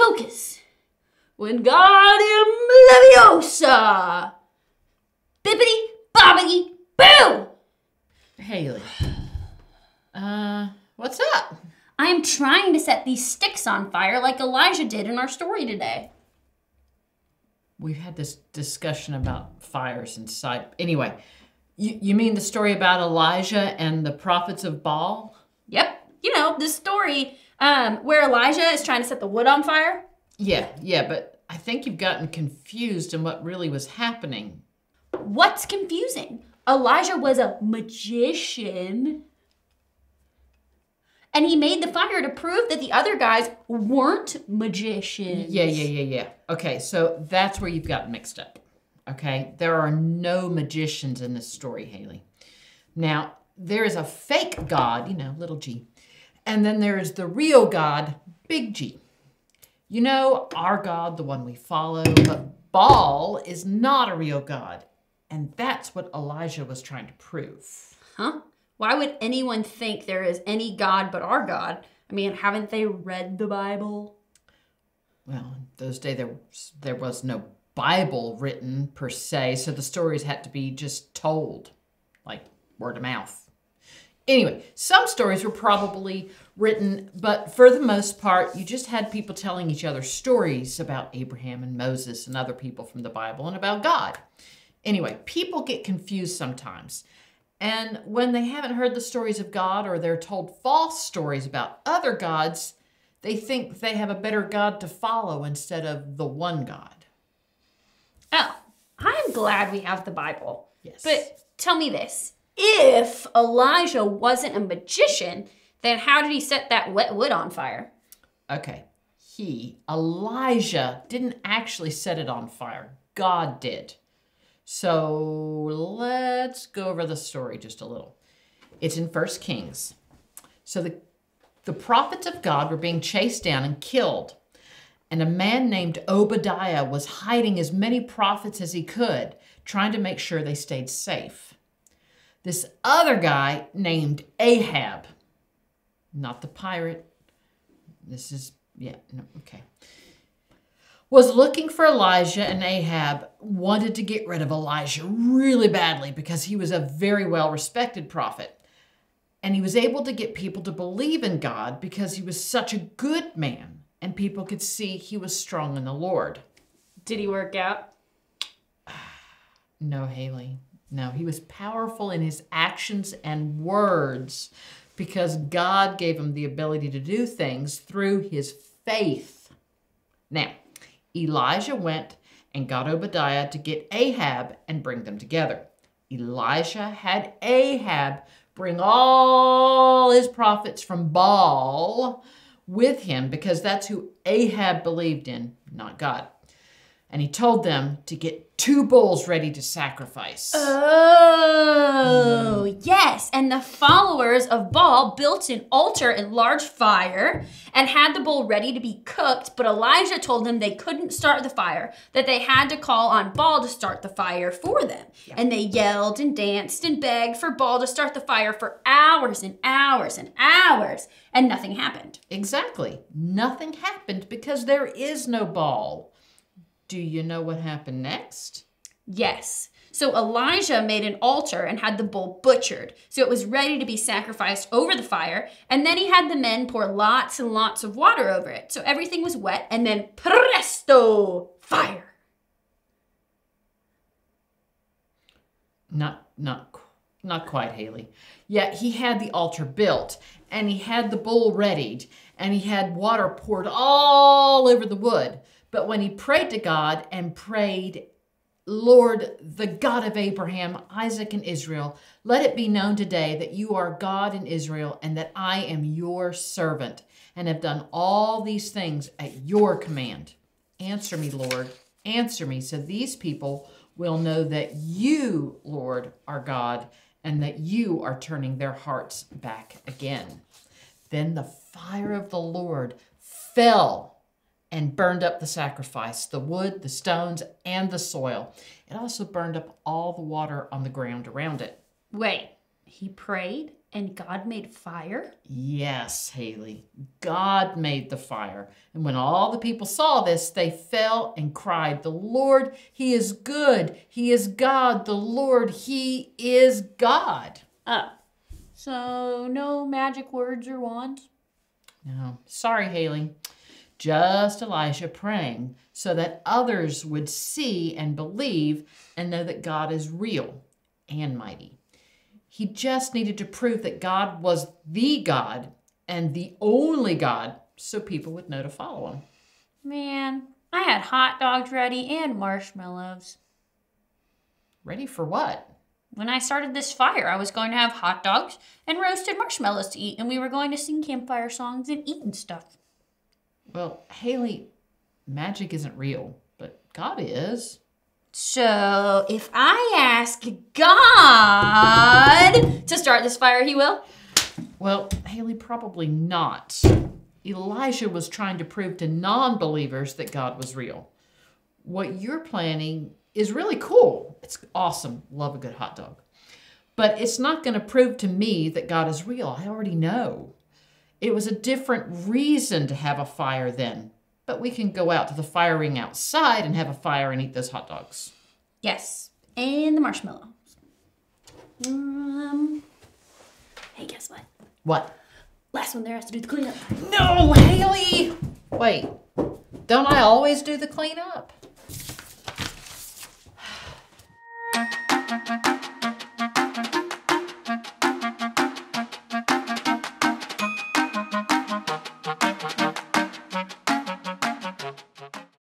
hocus. Wingardium Leviosa! Bippity bobbity boo! Haley. What's up? I am trying to set these sticks on fire like Elijah did in our story today. We've had this discussion about fires and Anyway, you mean the story about Elijah and the prophets of Baal? Yep. You know, the story where Elijah is trying to set the wood on fire. Yeah, but I think you've gotten confused in what really was happening. What's confusing? Elijah was a magician. And he made the fire to prove that the other guys weren't magicians. Yeah. Okay, so that's where you've gotten mixed up. Okay, there are no magicians in this story, Haley. Now, there is a fake God, little g, and then there's the real God, big G. You know, our God, the one we follow, but Baal is not a real God. And that's what Elijah was trying to prove. Huh? Why would anyone think there is any God but our God? I mean, haven't they read the Bible? Well, in those days there was no Bible written per se, so the stories had to be just told, like word of mouth. Anyway, some stories were probably written, but for the most part, you just had people telling each other stories about Abraham and Moses and other people from the Bible and about God. Anyway, people get confused sometimes. And when they haven't heard the stories of God or they're told false stories about other gods, they think they have a better God to follow instead of the one God. Oh, I'm glad we have the Bible. Yes. But tell me this. If Elijah wasn't a magician, then how did he set that wet wood on fire? Okay. Elijah, didn't actually set it on fire. God did. So let's go over the story just a little. It's in 1 Kings. So the prophets of God were being chased down and killed. And a man named Obadiah was hiding as many prophets as he could, trying to make sure they stayed safe. This other guy named Ahab, not the pirate. Okay. Was looking for Elijah, and Ahab wanted to get rid of Elijah really badly because he was a very well-respected prophet. And he was able to get people to believe in God because he was such a good man, and people could see he was strong in the Lord. Did he work out? No, Haley. No, he was powerful in his actions and words because God gave him the ability to do things through his faith. Now, Elijah went and got Obadiah to get Ahab and bring them together. Elijah had Ahab bring all his prophets from Baal with him because that's who Ahab believed in, not God. And he told them to get 2 bulls ready to sacrifice. Oh, yes. And the followers of Baal built an altar and large fire and had the bull ready to be cooked. But Elijah told them they couldn't start the fire, that they had to call on Baal to start the fire for them. Yeah. And they yelled and danced and begged for Baal to start the fire for hours and hours and hours. And nothing happened. Exactly. Nothing happened because there is no Baal. Do you know what happened next? Yes. So Elijah made an altar and had the bull butchered. So it was ready to be sacrificed over the fire. And then he had the men pour lots and lots of water over it. So everything was wet. And then presto, fire. Not quite, Haley. Yeah, he had the altar built. And he had the bull readied. And he had water poured all over the wood. But when he prayed to God and prayed, Lord, the God of Abraham, Isaac, and Israel, let it be known today that you are God in Israel and that I am your servant and have done all these things at your command. Answer me, Lord. Answer me so these people will know that you, Lord, are God and that you are turning their hearts back again. Then the fire of the Lord fell and burned up the sacrifice, the wood, the stones, and the soil. It also burned up all the water on the ground around it. Wait, he prayed? And God made fire? Yes, Haley. God made the fire. And when all the people saw this, they fell and cried, "The Lord, He is good. He is God. The Lord, He is God." Oh. So no magic words or wands? No, sorry, Haley. Just Elijah praying so that others would see and believe and know that God is real and mighty. He just needed to prove that God was the God and the only God so people would know to follow him. Man, I had hot dogs ready and marshmallows. Ready for what? When I started this fire, I was going to have hot dogs and roasted marshmallows to eat, and we were going to sing campfire songs and eat and stuff. Well, Haley, magic isn't real, but God is. So, if I ask God to start this fire, he will? Well, Haley, probably not. Elijah was trying to prove to non-believers that God was real. What you're planning is really cool. It's awesome. Love a good hot dog. But it's not going to prove to me that God is real. I already know. It was a different reason to have a fire then. But we can go out to the fire ring outside and have a fire and eat those hot dogs. Yes, and the marshmallows. Hey, guess what? What? Last one there has to do the cleanup. No, Haley! Wait, don't I always do the cleanup?